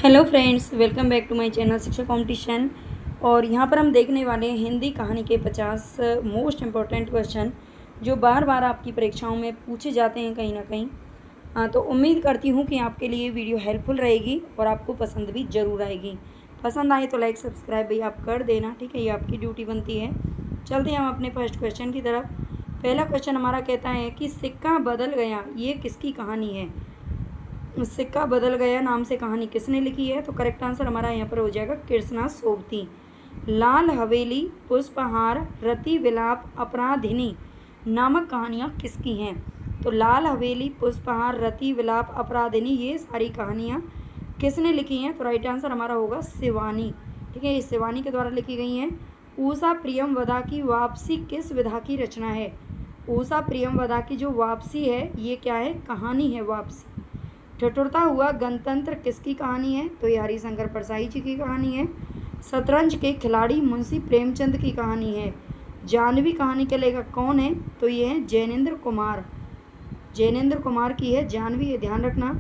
Hello friends, welcome back to my channel Shiksha competition. और यहाँ पर हम देखने वाले हैं हिंदी कहानी के 50 मोस्ट इम्पॉर्टेंट क्वेश्चन जो बार बार आपकी परीक्षाओं में पूछे जाते हैं कहीं ना कहीं। तो उम्मीद करती हूँ कि आपके लिए वीडियो हेल्पफुल रहेगी और आपको पसंद भी ज़रूर आएगी। पसंद आए तो लाइक सब्सक्राइब भी आप कर देना, ठीक है, ये आपकी ड्यूटी बनती है। चलते हैं हम अपने फर्स्ट क्वेश्चन की तरफ। पहला क्वेश्चन हमारा कहता है कि सिक्का बदल गया, ये किसकी कहानी है। सिक्का बदल गया नाम से कहानी किसने लिखी है। तो करेक्ट आंसर हमारा यहाँ पर हो जाएगा कृष्णा सोबती। लाल हवेली, पुष्पहार, रति विलाप, अपराधिनी नामक कहानियाँ किसकी हैं। तो लाल हवेली, पुष्पहार, रति विलाप, अपराधिनी, ये सारी कहानियाँ किसने लिखी हैं। तो राइट आंसर हमारा होगा शिवानी, ठीक है, ये शिवानी के द्वारा लिखी गई हैं। ऊषा प्रियमवदा की वापसी किस विधा की रचना है। ऊषा प्रियमवदा की जो वापसी है ये क्या है, कहानी है वापसी। ठिठुरता हुआ गणतंत्र किसकी कहानी है। तो ये हरिशंकर परसाई जी की कहानी है। शतरंज के खिलाड़ी मुंशी प्रेमचंद की कहानी है। जानवी कहानी के लेखक कौन है। तो ये है जैनेन्द्र कुमार, जैनेन्द्र कुमार की है जानवी, ये ध्यान रखना।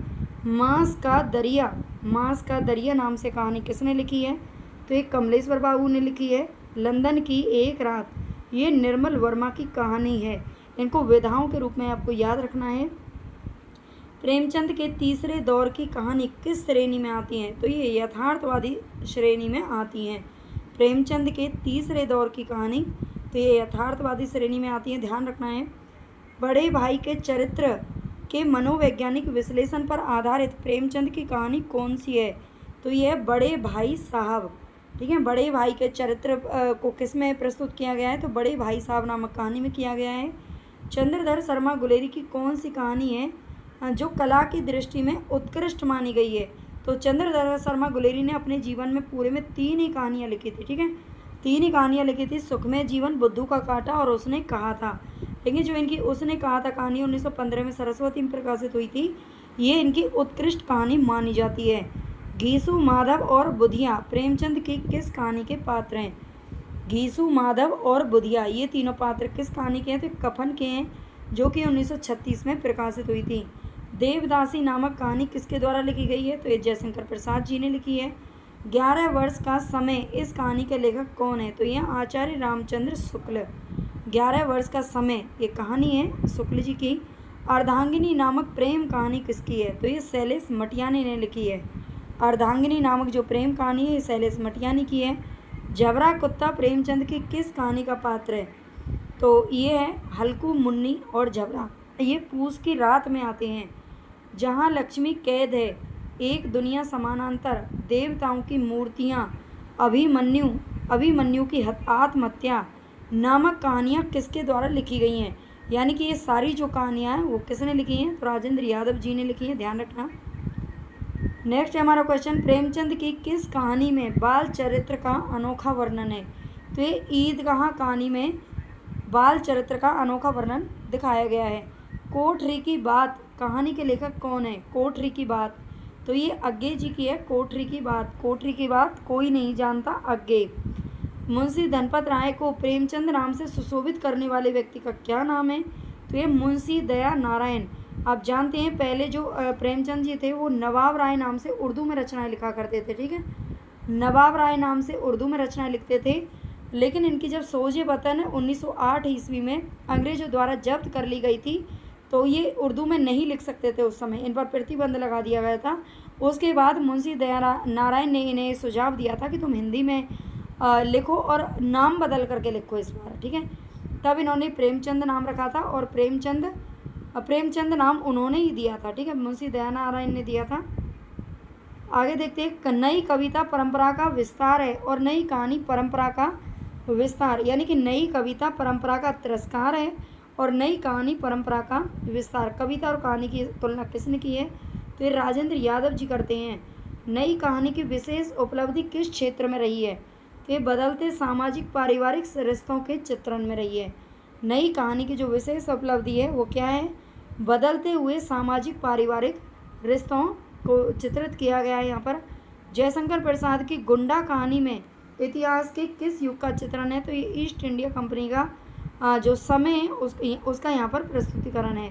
मांस का दरिया, मांस का दरिया नाम से कहानी किसने लिखी है। तो ये कमलेश्वर बाबू ने लिखी है। लंदन की एक रात, ये निर्मल वर्मा की कहानी है। इनको विधाओं के रूप में आपको याद रखना है। प्रेमचंद के तीसरे दौर की कहानी किस श्रेणी में आती हैं। तो ये यथार्थवादी श्रेणी में आती हैं। प्रेमचंद के तीसरे दौर की कहानी, तो ये यथार्थवादी श्रेणी में आती है, ध्यान रखना है। बड़े भाई के चरित्र के मनोवैज्ञानिक विश्लेषण पर आधारित प्रेमचंद की कहानी कौन सी है। तो ये है बड़े भाई साहब, ठीक है। बड़े भाई के चरित्र को किस में प्रस्तुत किया गया है। तो बड़े भाई साहब नामक कहानी में किया गया है। चंद्रधर शर्मा गुलेरी की कौन सी कहानी है जो कला की दृष्टि में उत्कृष्ट मानी गई है। तो चंद्रधर शर्मा गुलेरी ने अपने जीवन में पूरे में 3 ही कहानियाँ लिखी थी, ठीक है, 3 ही कहानियाँ लिखी थी। सुखमय जीवन, बुद्धू का कांटा और उसने कहा था। लेकिन जो इनकी उसने कहा था कहानी 1915 में सरस्वती में प्रकाशित हुई थी, ये इनकी उत्कृष्ट कहानी मानी जाती है। घीसू, माधव और बुधिया प्रेमचंद की किस कहानी के पात्र हैं। घीसू, माधव और बुधिया, ये तीनों पात्र किस कहानी के हैं। तो कफन के हैं, जो कि 1936 में प्रकाशित हुई थी। देवदासी नामक कहानी किसके द्वारा लिखी गई है। तो ये जयशंकर प्रसाद जी ने लिखी है। 11 वर्ष का समय, इस कहानी के लेखक कौन है। तो ये आचार्य रामचंद्र शुक्ल। 11 वर्ष का समय ये कहानी है शुक्ल जी की। अर्धांगिनी नामक प्रेम कहानी किसकी है। तो ये शैलेश मटियानी ने लिखी है। अर्धांगिनी नामक जो प्रेम कहानी है ये शैलेश मटियानी की है। जबरा कुत्ता प्रेमचंद की किस कहानी का पात्र है। तो ये है हल्कू, मुन्नी और जबरा, ये पूस की रात में आते हैं। जहाँ लक्ष्मी कैद है, एक दुनिया समानांतर, देवताओं की मूर्तियाँ, अभिमन्यु की आत्महत्या नामक कहानियाँ किसके द्वारा लिखी गई हैं। यानी कि ये सारी जो कहानियाँ हैं वो किसने लिखी हैं। तो राजेंद्र यादव जी ने लिखी हैं, ध्यान रखना। नेक्स्ट है हमारा क्वेश्चन, प्रेमचंद की किस कहानी में बाल चरित्र का अनोखा वर्णन है। तो ये ईदगाह कहानी में बाल चरित्र का अनोखा वर्णन दिखाया गया है। कोठरी की बात कहानी के लेखक कौन है। कोठरी की बात, तो ये अग्गे जी की है। कोठरी की बात, कोठरी की बात कोई नहीं जानता, अग्गे। मुंशी धनपत राय को प्रेमचंद नाम से सुशोभित करने वाले व्यक्ति का क्या नाम है। तो ये मुंशी दया नारायण। आप जानते हैं पहले जो प्रेमचंद जी थे वो नवाब राय नाम से उर्दू में रचनाएं लिखा करते थे, ठीक है, नवाब राय नाम से उर्दू में रचनाएं लिखते थे। लेकिन इनकी जब सोजे वतन 1908 ईस्वी में अंग्रेजों द्वारा जब्त कर ली गई थी, तो ये उर्दू में नहीं लिख सकते थे उस समय, इन पर प्रतिबंध लगा दिया गया था। उसके बाद मुंशी दया नारायण ने इन्हें सुझाव दिया था कि तुम हिंदी में लिखो और नाम बदल करके लिखो इस बार, ठीक है। तब इन्होंने प्रेमचंद नाम रखा था और प्रेमचंद नाम उन्होंने ही दिया था, ठीक है, मुंशी दया नारायण ने दिया था। आगे देखते हैं, नई कविता परंपरा का विस्तार है और नई कहानी परंपरा का विस्तार, यानी कि नई कविता परंपरा का तिरस्कार है और नई कहानी परंपरा का विस्तार। कविता और कहानी की तुलना किसने की है। तो ये राजेंद्र यादव जी करते हैं। नई कहानी की विशेष उपलब्धि किस क्षेत्र में रही है। तो ये बदलते सामाजिक पारिवारिक रिश्तों के चित्रण में रही है। नई कहानी की जो विशेष उपलब्धि है वो क्या है, बदलते हुए सामाजिक पारिवारिक रिश्तों को चित्रित किया गया है यहाँ पर। जयशंकर प्रसाद की गुंडा कहानी में इतिहास के किस युग का चित्रण है। तो ये ईस्ट इंडिया कंपनी का जो समय है उसका यहाँ पर प्रस्तुतिकरण है।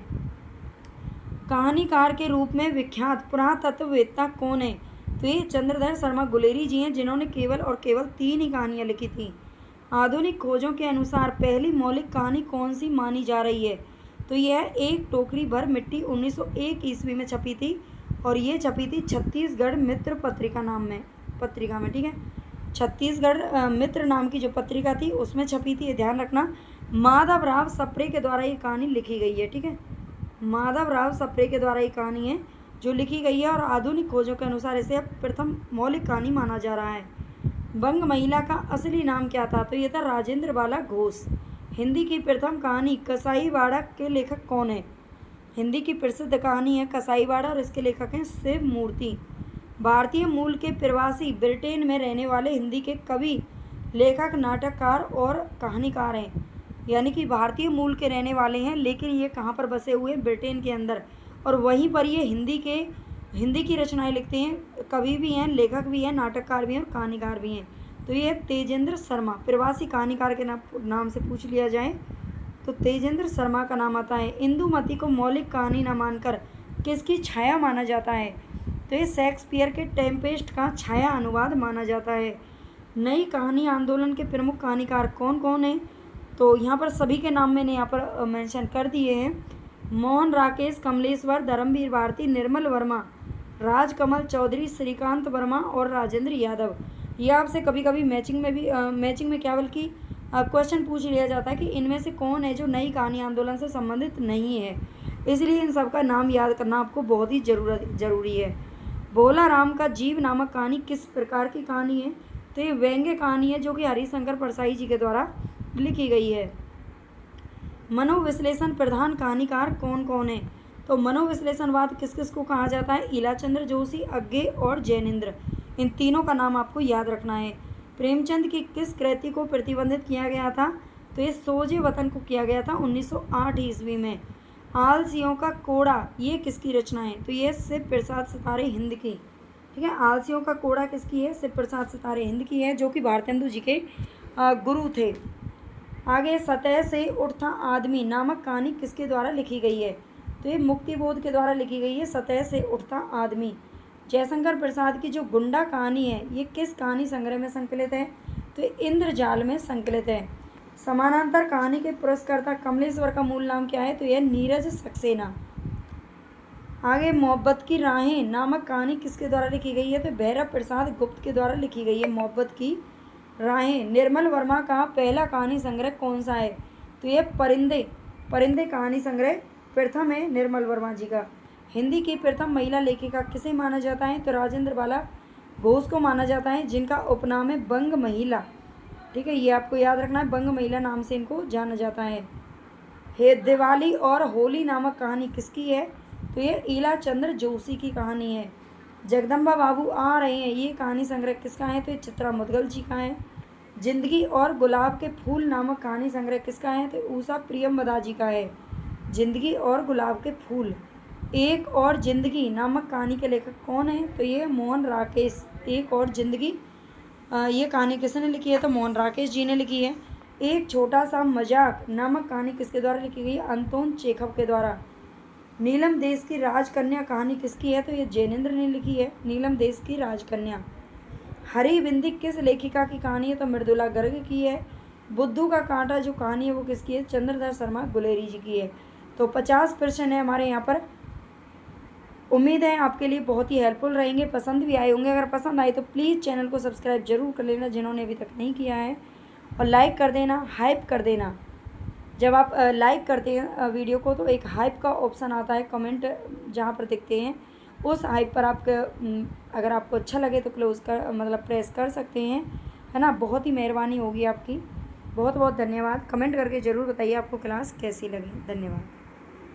कहानीकार के रूप में विख्यात पुरातत्ववेत्ता कौन है। तो ये चंद्रधर शर्मा गुलेरी जी हैं, जिन्होंने केवल और केवल 3 ही कहानियाँ लिखी थी। आधुनिक खोजों के अनुसार पहली मौलिक कहानी कौन सी मानी जा रही है? तो यह एक टोकरी भर मिट्टी 1901 ईस्वी में छपी थी, और ये छपी थी छत्तीसगढ़ मित्र पत्रिका में, ठीक है। छत्तीसगढ़ मित्र नाम की जो पत्रिका थी उसमें छपी थी, ये ध्यान रखना। माधवराव सप्रे के द्वारा ये कहानी लिखी गई है, ठीक है। माधवराव सप्रे के द्वारा ये कहानी है जो लिखी गई है, और आधुनिक खोजों के अनुसार इसे प्रथम मौलिक कहानी माना जा रहा है। बंग महिला का असली नाम क्या था? तो ये था राजेंद्र बाला घोष। हिंदी की प्रथम कहानी कसाईवाड़ा के लेखक कौन है? हिंदी की प्रसिद्ध कहानी है कसाईवाड़ा, और इसके लेखक हैं शिव मूर्ति। भारतीय मूल के प्रवासी ब्रिटेन में रहने वाले हिंदी के कवि, लेखक, नाटककार और कहानीकार हैं। यानी कि भारतीय मूल के रहने वाले हैं, लेकिन ये कहाँ पर बसे हुए हैं? ब्रिटेन के अंदर, और वहीं पर ये हिंदी की रचनाएं लिखते हैं। कवि भी हैं, लेखक भी हैं, नाटककार भी हैं और कहानीकार भी हैं। तो ये तेजेंद्र शर्मा, प्रवासी कहानीकार के नाम से पूछ लिया जाए तो तेजेंद्र शर्मा का नाम आता है। इंदुमती को मौलिक कहानी न मानकर किसकी छाया माना जाता है? तो ये शेक्सपियर के टेम्पेस्ट का छाया अनुवाद माना जाता है। नई कहानी आंदोलन के प्रमुख कहानीकार कौन कौन हैं? तो यहाँ पर सभी के नाम मैंने यहाँ पर मेंशन कर दिए हैं। मोहन राकेश, कमलेश्वर, धर्मवीर भारती, निर्मल वर्मा, राजकमल चौधरी, श्रीकांत वर्मा और राजेंद्र यादव। ये आपसे कभी कभी मैचिंग में क्या बल्कि क्वेश्चन पूछ लिया जाता है कि इनमें से कौन है जो नई कहानी आंदोलन से संबंधित नहीं है, इसलिए इन सब का नाम याद करना आपको बहुत ही ज़रूरी है। भोला राम का जीव नामक कहानी किस प्रकार की कहानी है? तो ये व्यंग्य कहानी है जो कि हरिशंकर परसाई जी के द्वारा लिखी गई है। मनोविश्लेषण प्रधान कहानीकार कौन कौन है? तो मनोविश्लेषणवाद किस किस को कहा जाता है? ईलाचंद्र जोशी, अज्ञे और जैनेन्द्र। इन तीनों का नाम आपको याद रखना है। प्रेमचंद की किस कृति को प्रतिबंधित किया गया था? तो ये सोजे वतन को किया गया था 1908 ईस्वी में। आलसियों का कोड़ा, ये किसकी रचना है? तो ये शिव प्रसाद सितारे हिंद की, ठीक है। आलसियों का कोड़ा किसकी है? शिव प्रसाद सितारे हिंद की है, जो कि भारतेंदु जी के गुरु थे। आगे, सतह से उठता आदमी नामक कहानी किसके द्वारा लिखी गई है? तो ये मुक्तिबोध के द्वारा लिखी गई है, सतह से उठता आदमी। जयशंकर प्रसाद की जो गुंडा कहानी है, ये किस कहानी संग्रह में संकलित है? तो ये इंद्रजाल में संकलित है। समानांतर कहानी के पुरस्कर्ता कमलेश्वर का मूल नाम क्या है? तो यह नीरज सक्सेना। आगे, मोहब्बत की राहें नामक कहानी किसके द्वारा लिखी गई है? तो भैरव प्रसाद गुप्त के द्वारा लिखी गई है मोहब्बत की राहें। निर्मल वर्मा का पहला कहानी संग्रह कौन सा है? तो यह परिंदे कहानी संग्रह प्रथम है निर्मल वर्मा जी का। हिंदी की प्रथम महिला लेखिका किसे माना जाता है? तो राजेंद्र बाला घोष को माना जाता है, जिनका उपनाम है बंग महिला, ठीक है। ये आपको याद रखना है, बंग महिला नाम से इनको जाना जाता है। दिवाली और होली नामक कहानी किसकी है? तो ये ईलाचंद्र जोशी की कहानी है। जगदम्बा बाबू आ रहे हैं, ये कहानी संग्रह किसका है? तो ये चित्रा मुदगल जी का है। जिंदगी और गुलाब के फूल नामक कहानी संग्रह किसका है? तो उषा प्रियमवदा जी का है। जिंदगी और गुलाब के फूल। एक और जिंदगी नामक कहानी के लेखक कौन है? तो ये मोहन राकेश। एक और जिंदगी ये कहानी किसने लिखी है? तो मोहन राकेश जी ने लिखी है। एक छोटा सा मजाक नामक कहानी किसके द्वारा लिखी गई है? अंतोन चेखव के द्वारा। नीलम देश की राजकन्या कहानी किसकी है? तो ये जैनेन्द्र ने लिखी है, नीलम देश की राजकन्या। हरी बिंदी किस लेखिका की कहानी है? तो मृदुला गर्ग की है। बुद्धू का कांटा जो कहानी है वो किसकी है? चंद्रधर शर्मा गुलेरी जी की है। तो 50 प्रश्न है हमारे यहाँ पर। उम्मीद है आपके लिए बहुत ही हेल्पफुल रहेंगे, पसंद भी आए होंगे। अगर पसंद आए तो प्लीज़ चैनल को सब्सक्राइब जरूर कर लेना जिन्होंने अभी तक नहीं किया है, और लाइक कर देना, हाइप कर देना। जब आप लाइक करते हैं वीडियो को तो एक हाइप का ऑप्शन आता है, कमेंट जहाँ पर दिखते हैं, उस हाइप पर अगर आपको अच्छा लगे तो क्लोज कर प्रेस कर सकते हैं, है ना। बहुत ही मेहरबानी होगी आपकी। बहुत बहुत धन्यवाद। कमेंट करके ज़रूर बताइए आपको क्लास कैसी लगी। धन्यवाद।